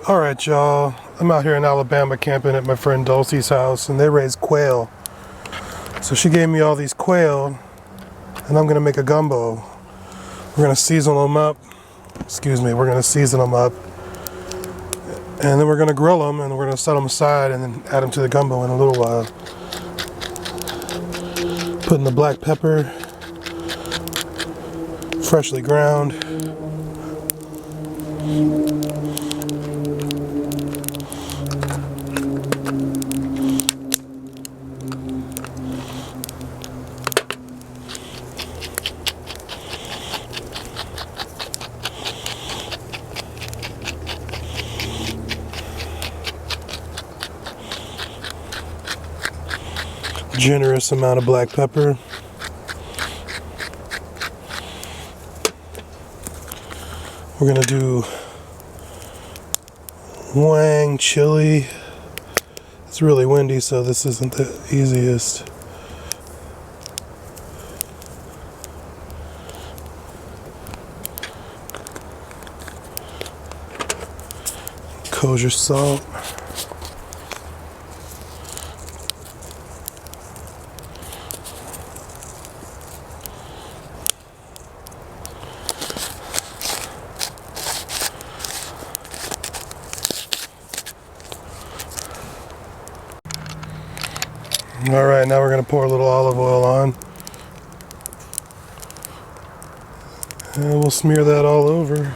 Alright y'all, I'm out here in Alabama camping at my friend Dulcie's house and they raise quail. So she gave me all these quail and I'm gonna make a gumbo. We're gonna season them up. We're gonna season them up. And then we're gonna grill them and we're gonna set them aside and then add them to the gumbo in a little while. Putting the black pepper, freshly ground. Generous amount of black pepper. We're gonna do Wang chili. It's really windy, so this isn't the easiest. Kosher salt. Alright, now we're going to pour a little olive oil on. And we'll smear that all over.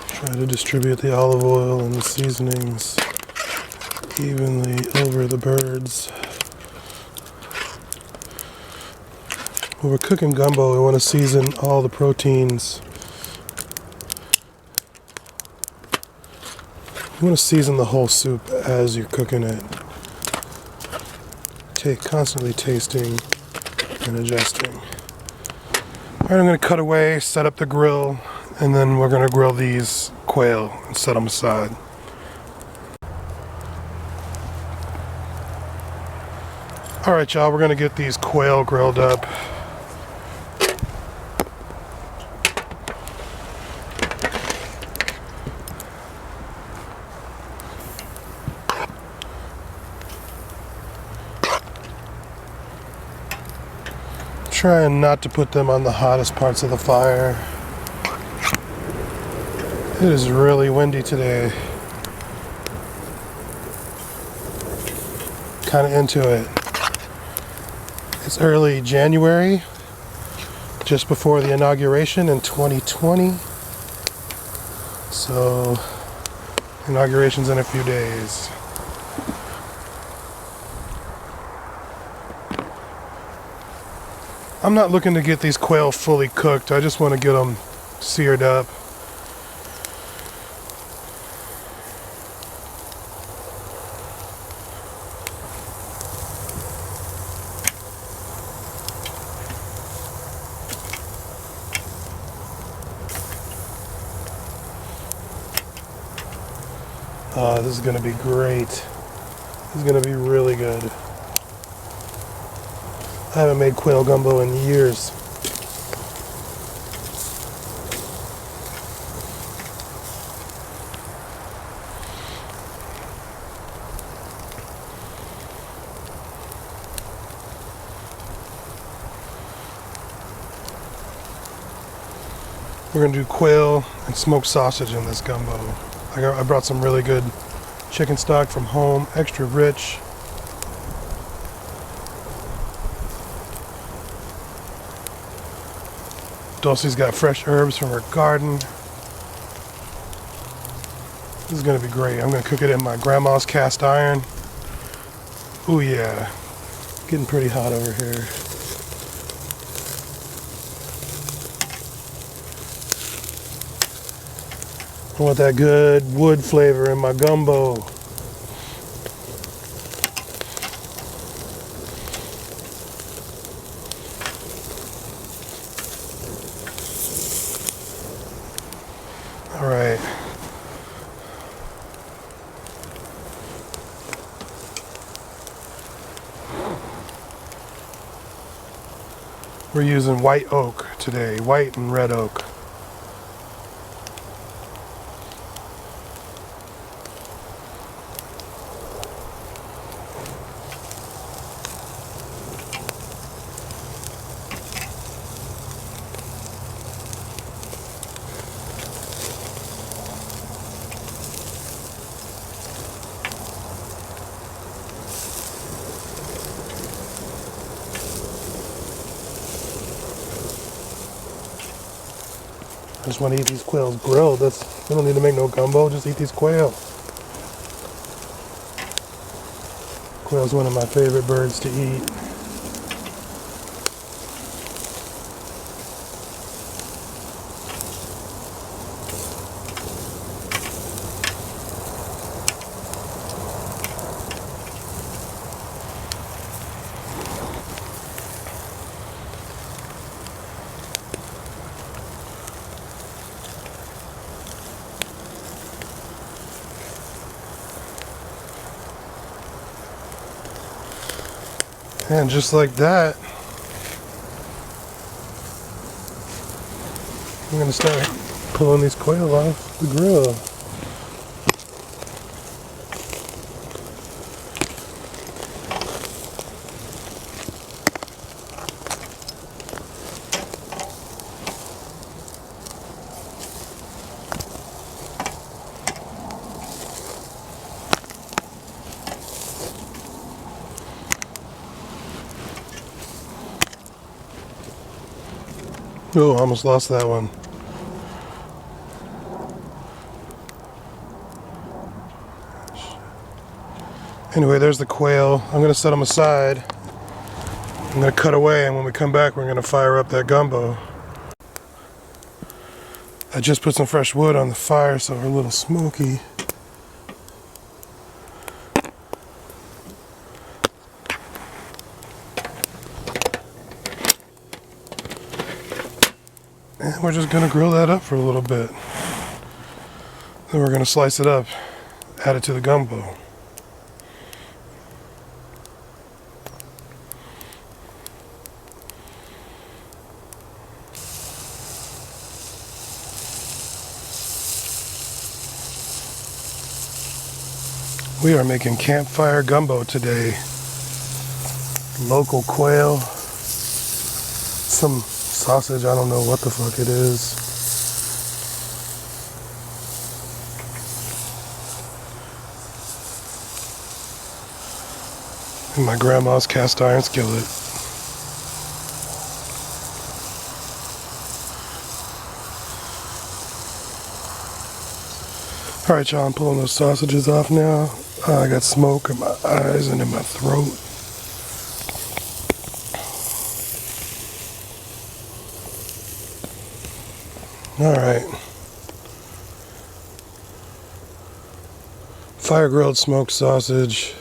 Try to distribute the olive oil and the seasonings evenly over the birds. When we're cooking gumbo, we want to season all the proteins. You want to season the whole soup as you're cooking it. Constantly tasting and adjusting. Alright, I'm going to cut away, set up the grill, and then we're going to grill these quail and set them aside. Alright y'all, we're going to get these quail grilled up. Trying not to put them on the hottest parts of the fire. It is really windy today. Kind of into it. It's early January, just before the inauguration in 2020. So, inauguration's in a few days. I'm not looking to get these quail fully cooked. I just want to get them seared up. Oh, this is going to be great. This is going to be really good. I haven't made quail gumbo in years. We're going to do quail and smoked sausage in this gumbo. I brought some really good chicken stock from home, extra rich. Dulcie's got fresh herbs from her garden. This is going to be great. I'm going to cook it in my grandma's cast iron. Ooh yeah, getting pretty hot over here. I want that good wood flavor in my gumbo. All right. We're using white oak today, white and red oak. I just want to eat these quails grilled. We don't need to make no gumbo, just eat these quail. Quail's one of my favorite birds to eat. And just like that, I'm going to start pulling these quail off the grill. Oh, almost lost that one. Anyway, there's the quail. I'm going to set them aside. I'm going to cut away, and when we come back, we're going to fire up that gumbo. I just put some fresh wood on the fire, so we're a little smoky. And we're just going to grill that up for a little bit. Then we're going to slice it up, add it to the gumbo. We are making campfire gumbo today. Local quail, some sausage, I don't know what the fuck it is. And my grandma's cast iron skillet. Alright y'all, I'm pulling those sausages off now. I got smoke in my eyes and in my throat. Alright. Fire grilled smoked sausage.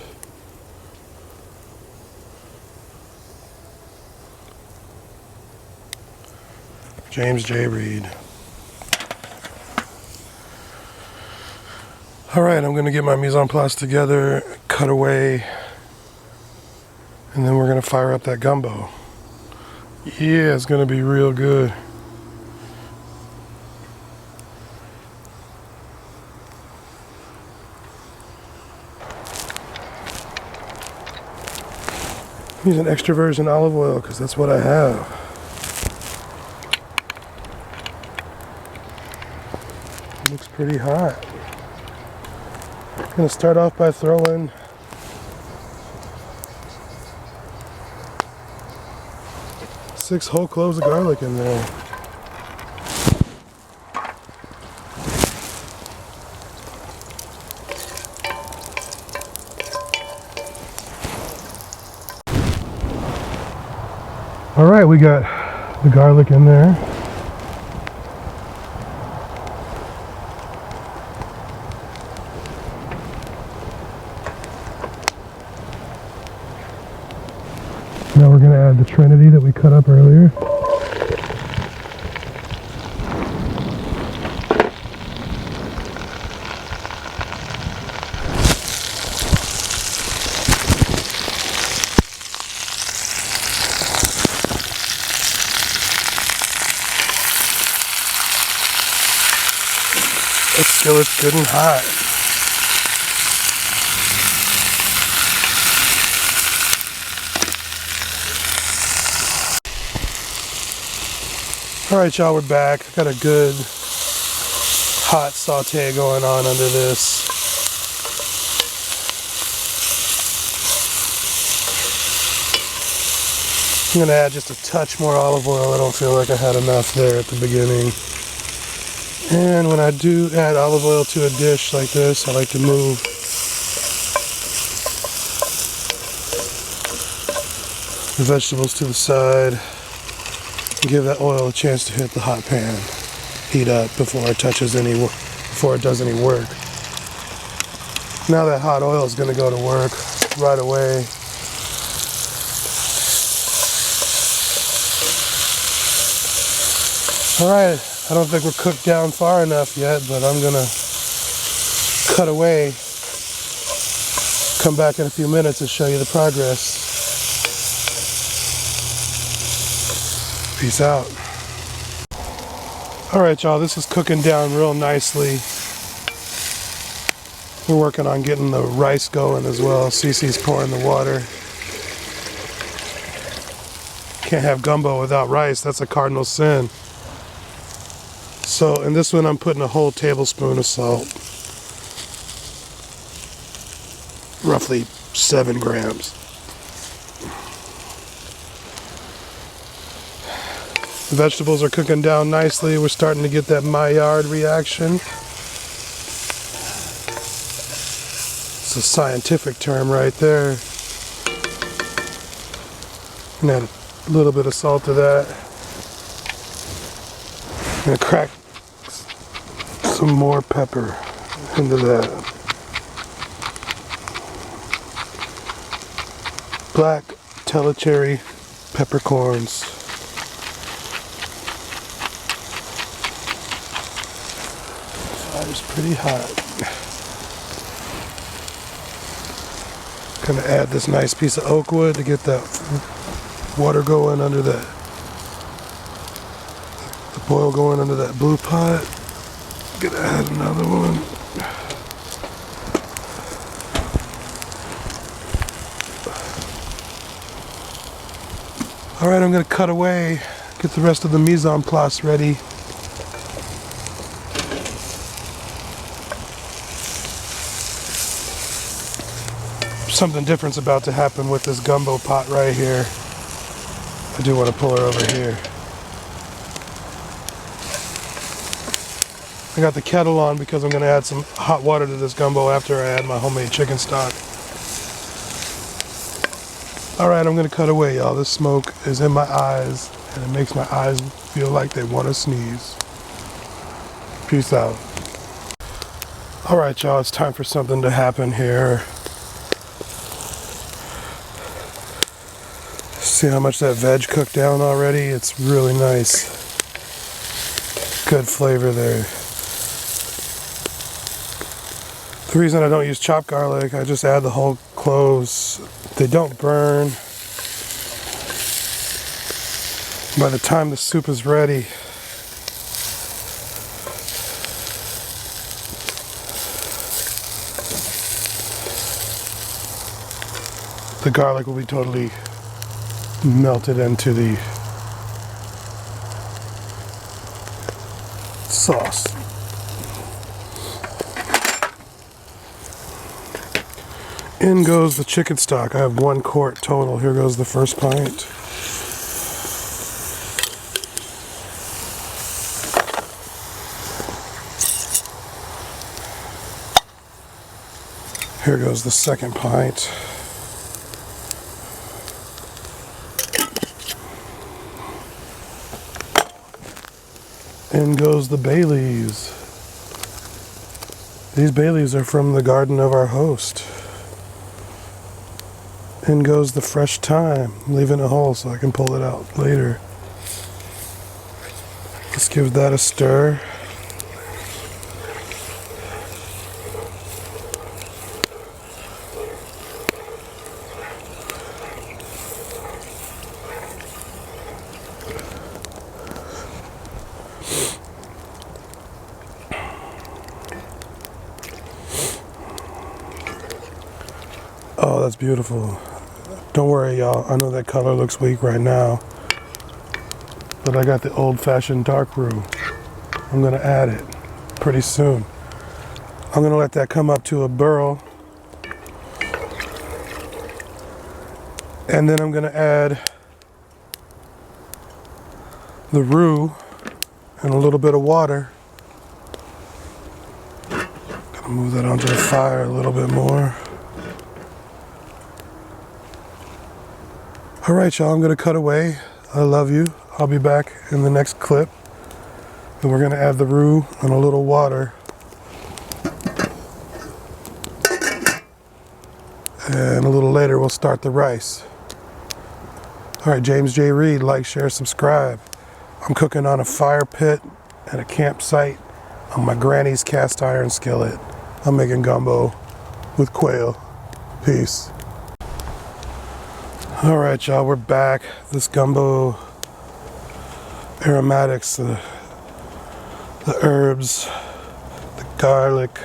James J. Reed. Alright, I'm going to get my mise en place together, cut away, and then we're going to fire up that gumbo. Yeah, it's going to be real good. Using extra virgin olive oil because that's what I have. Looks pretty hot. I'm going to start off by throwing six whole cloves of garlic in there. Alright, we got the garlic in there. Now we're going to add the trinity that we cut up earlier. skillet's good and hot. Alright y'all, we're back. Got a good hot saute going on under this. I'm going to add just a touch more olive oil. I don't feel like I had enough there at the beginning. And when I do add olive oil to a dish like this, I like to move the vegetables to the side and give that oil a chance to hit the hot pan, heat up before it does any work. Now that hot oil is going to go to work right away. Alright, I don't think we're cooked down far enough yet, but I'm going to cut away, come back in a few minutes and show you the progress. Peace out. Alright y'all, this is cooking down real nicely. We're working on getting the rice going as well. Cece's pouring the water. Can't have gumbo without rice, that's a cardinal sin. So in this one I'm putting a whole tablespoon of salt. Roughly 7 grams. The vegetables are cooking down nicely. We're starting to get that Maillard reaction. It's a scientific term right there. And add a little bit of salt to that. I'm going to crack some more pepper into that. Black Telecherry peppercorns. Fire's pretty hot. Gonna add this nice piece of oak wood to get that water going under that, the boil going under that blue pot. Gonna add another one. Alright, I'm gonna cut away, get the rest of the mise en place ready. Something different's about to happen with this gumbo pot right here. I do want to pull her over here. I got the kettle on because I'm going to add some hot water to this gumbo after I add my homemade chicken stock. Alright, I'm going to cut away, y'all. This smoke is in my eyes and it makes my eyes feel like they want to sneeze. Peace out. Alright, y'all, it's time for something to happen here. See how much that veg cooked down already? It's really nice. Good flavor there. The reason I don't use chopped garlic, I just add the whole cloves. They don't burn. By the time the soup is ready, the garlic will be totally melted into the sauce. In goes the chicken stock. I have 1 quart total. Here goes the first pint. Here goes the second pint. In goes the bay leaves. These bay leaves are from the garden of our host. In goes the fresh thyme. I'm leaving it whole so I can pull it out later. Let's give that a stir. Oh, that's beautiful. Don't worry, y'all. I know that color looks weak right now, but I got the old-fashioned dark roux. I'm gonna add it pretty soon. I'm gonna let that come up to a boil, and then I'm gonna add the roux and a little bit of water. Gonna move that onto the fire a little bit more. All right, y'all, I'm gonna cut away. I love you. I'll be back in the next clip. And we're gonna add the roux and a little water. And a little later, we'll start the rice. All right, James J. Reed, like, share, subscribe. I'm cooking on a fire pit at a campsite on my granny's cast iron skillet. I'm making gumbo with quail. Peace. All right, y'all, we're back. This gumbo aromatics, the herbs, the garlic,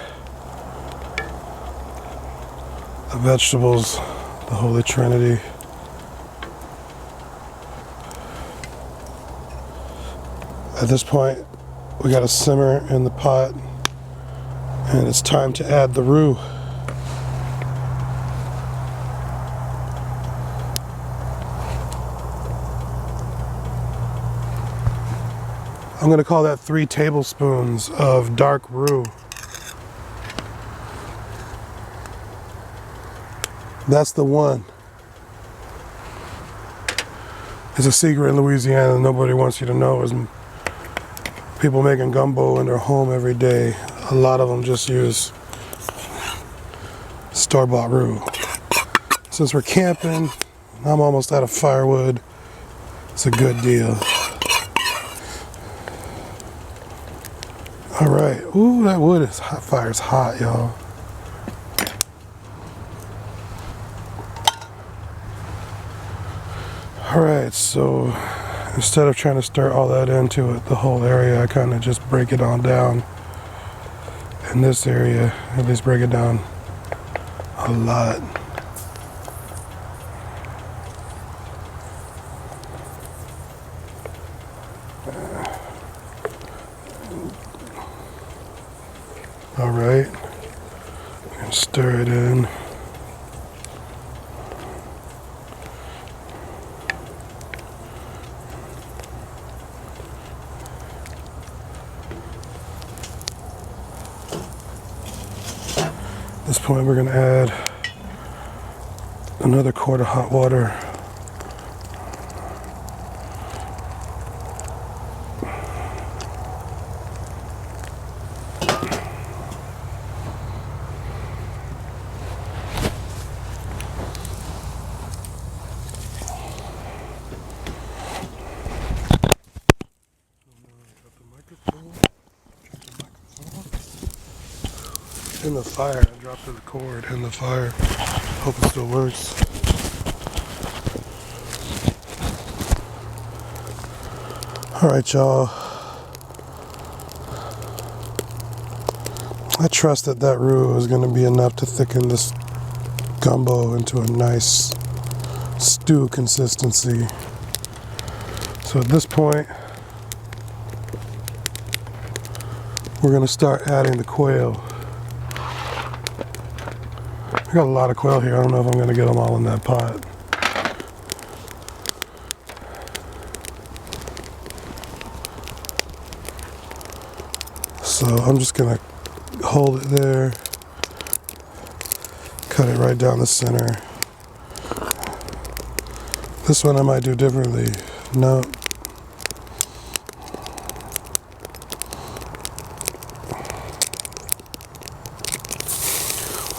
the vegetables, the holy trinity. At this point, we got to simmer in the pot, and it's time to add the roux. I'm going to call that 3 tablespoons of dark roux. That's the one. It's a secret in Louisiana that nobody wants you to know. Is people making gumbo in their home every day. A lot of them just use store-bought roux. Since we're camping, I'm almost out of firewood. It's a good deal. All right. Ooh, that wood is hot. Fire's hot, y'all. All right, so instead of trying to stir all that into it, the whole area, I kind of just break it on down. In this area, at least break it down a lot. All right, and stir it in. At this point, we're going to add another quart of hot water. In the fire, I dropped the cord in the fire. Hope it still works. All right, y'all. I trust that that roux is going to be enough to thicken this gumbo into a nice stew consistency. So at this point, we're going to start adding the quail. I got a lot of quail here. I don't know if I'm going to get them all in that pot. So I'm just going to hold it there, cut it right down the center. This one I might do differently. No.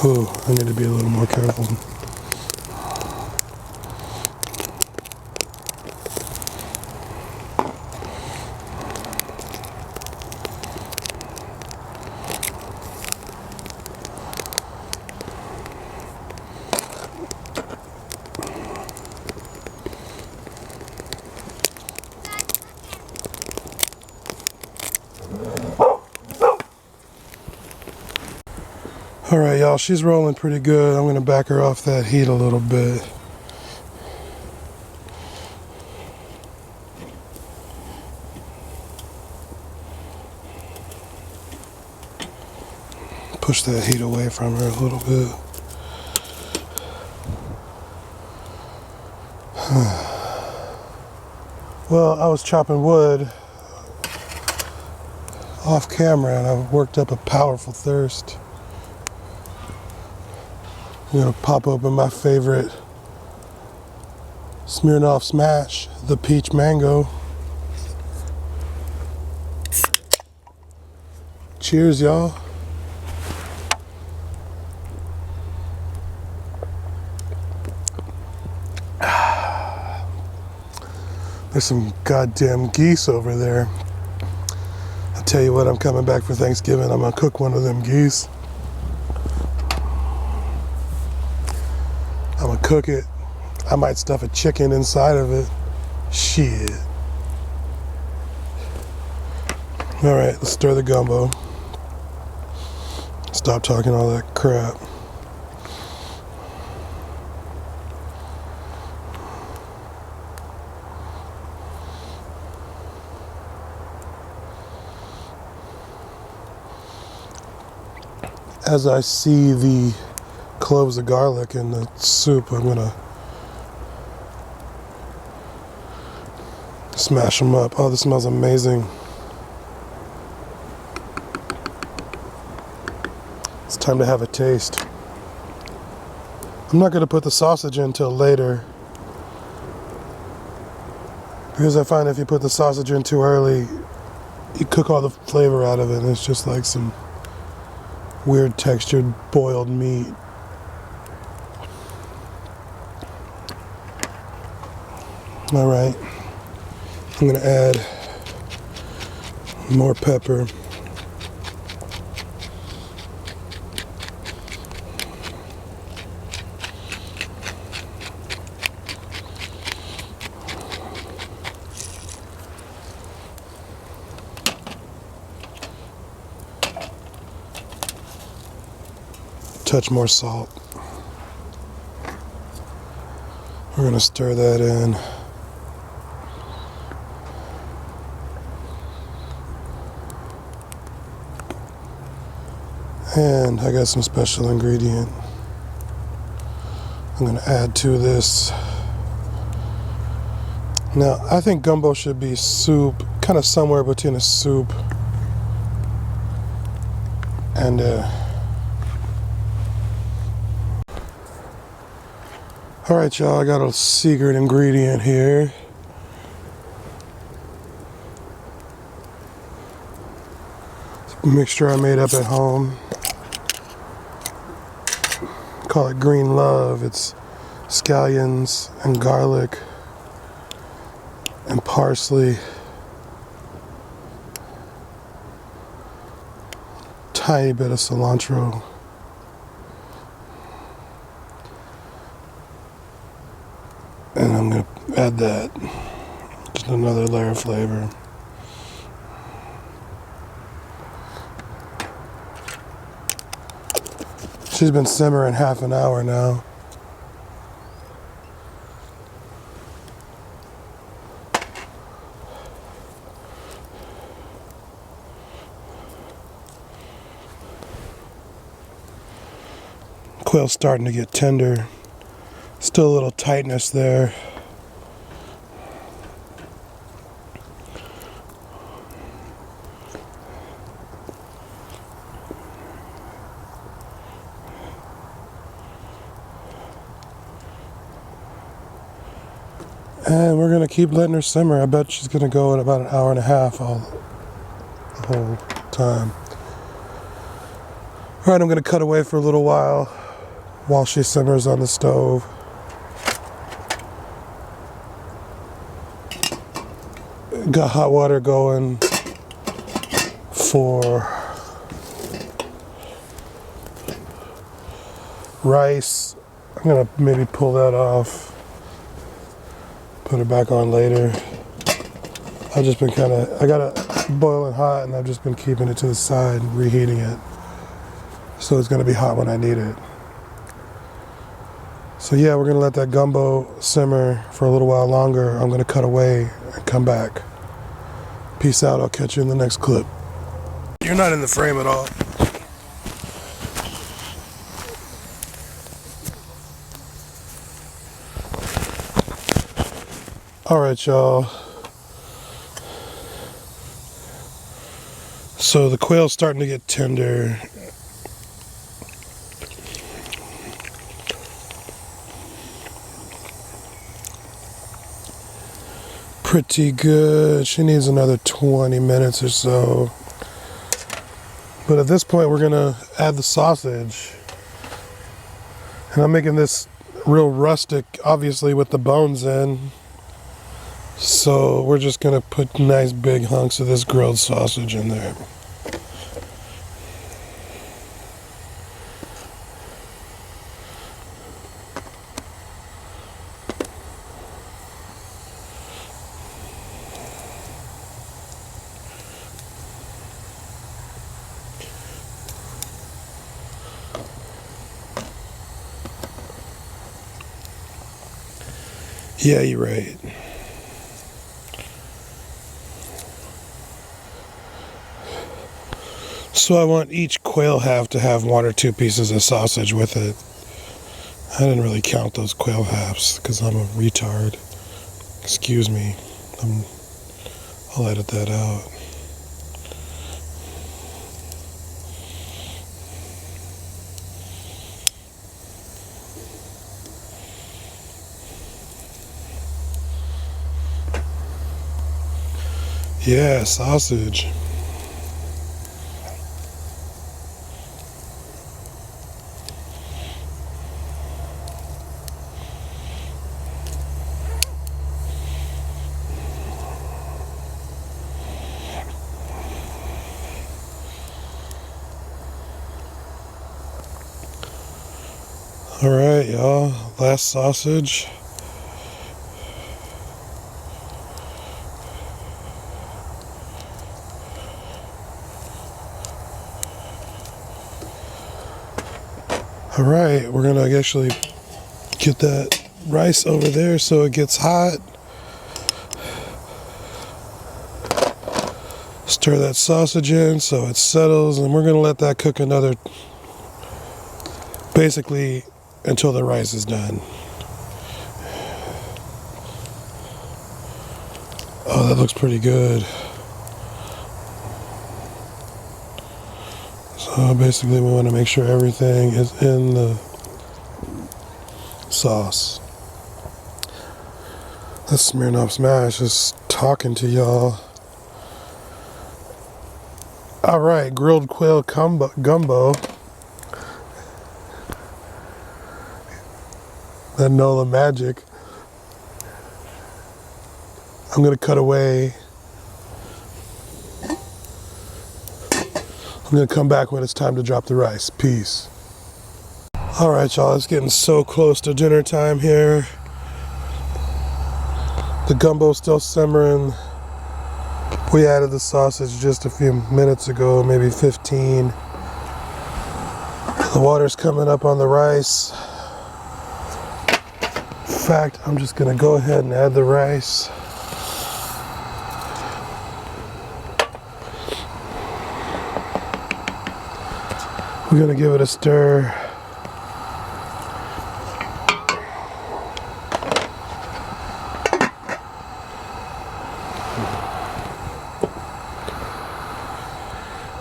Oh, I need to be a little more careful. Alright, y'all, she's rolling pretty good. I'm gonna back her off that heat a little bit. Push that heat away from her a little bit. Well, I was chopping wood off camera and I worked up a powerful thirst. I'm gonna pop open my favorite Smirnoff Smash, the peach mango. Cheers, y'all. There's some goddamn geese over there. I tell you what, I'm coming back for Thanksgiving. I'm gonna cook one of them geese. I'm gonna cook it. I might stuff a chicken inside of it. Shit. All right, let's stir the gumbo. Stop talking all that crap. As I see the cloves of garlic in the soup, I'm gonna smash them up. Oh, this smells amazing. It's time to have a taste. I'm not gonna put the sausage in until later, because I find if you put the sausage in too early, you cook all the flavor out of it and it's just like some weird textured boiled meat. All right, I'm gonna add more pepper. Touch more salt. We're gonna stir that in. And I got some special ingredient I'm gonna add to this. Now, I think gumbo should be soup, kind of somewhere between a soup and all right, y'all, I got a secret ingredient here. It's a mixture I made up at home. Call it green love. It's scallions and garlic and parsley, tiny bit of cilantro, and I'm going to add that. Just another layer of flavor. She's been simmering half an hour now. Quail's starting to get tender. Still a little tightness there. And we're going to keep letting her simmer. I bet she's going to go at about an hour and a half all the whole time. All right, I'm going to cut away for a little while she simmers on the stove. Got hot water going for rice. I'm going to maybe pull that off. Put it back on later. I've just been I got it boiling hot and I've just been keeping it to the side and reheating it. so it's going to be hot when I need it. So yeah, we're going to let that gumbo simmer for a little while longer. I'm going to cut away and come back. Peace out. I'll catch you in the next clip. You're not in the frame at all. All right, y'all. So the quail's starting to get tender. Pretty good. She needs another 20 minutes or so. But at this point, we're gonna add the sausage. And I'm making this real rustic, obviously with the bones in. So we're just gonna put nice big hunks of this grilled sausage in there. Yeah, you're right. So I want each quail half to have 1 or 2 pieces of sausage with it. I didn't really count those quail halves because I'm a retard. Excuse me. I'll edit that out. Yeah, sausage. All right, y'all. Last sausage. All right, we're gonna actually get that rice over there so it gets hot. Stir that sausage in so it settles, and we're gonna let that cook another, basically until the rice is done. Oh, that looks pretty good. So basically we want to make sure everything is in the sauce. That's Smirnoff Smash, just talking to y'all. All right, grilled quail gumbo. That Nola magic. I'm gonna cut away. I'm gonna come back when it's time to drop the rice. Peace. All right, y'all, it's getting so close to dinner time here. The gumbo's still simmering. We added the sausage just a few minutes ago, maybe 15. The water's coming up on the rice. In fact, I'm just gonna go ahead and add the rice. We're gonna give it a stir.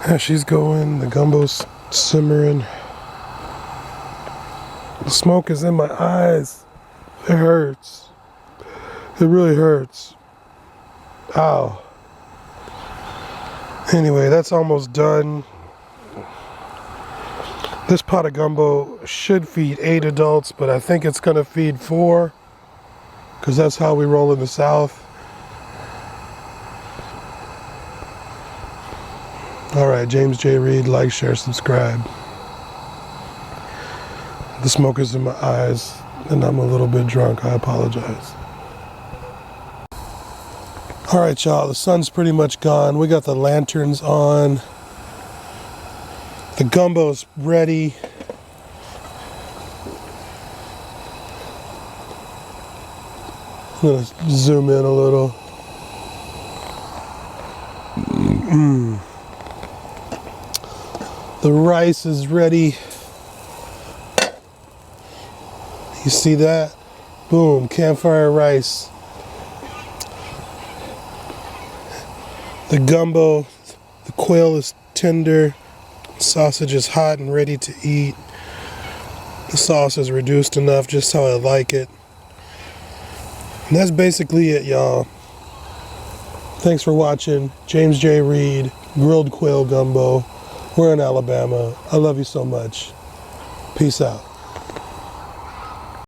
As she's going, the gumbo's simmering. The smoke is in my eyes. It hurts. It really hurts. Ow. Anyway, that's almost done. This pot of gumbo should feed 8 adults, but I think it's gonna feed 4, because that's how we roll in the South. All right, James J. Reed, like, share, subscribe. The smoke is in my eyes, and I'm a little bit drunk. I apologize. All right, y'all, the sun's pretty much gone. We got the lanterns on. The gumbo's ready. I'm gonna zoom in a little. The rice is ready. You see that? Boom, campfire rice. The gumbo, the quail is tender. Sausage is hot and ready to eat. The sauce is reduced enough, just how I like it. And that's basically it, y'all. Thanks for watching. James J. Reed, grilled quail gumbo. We're in Alabama. I love you so much. Peace out.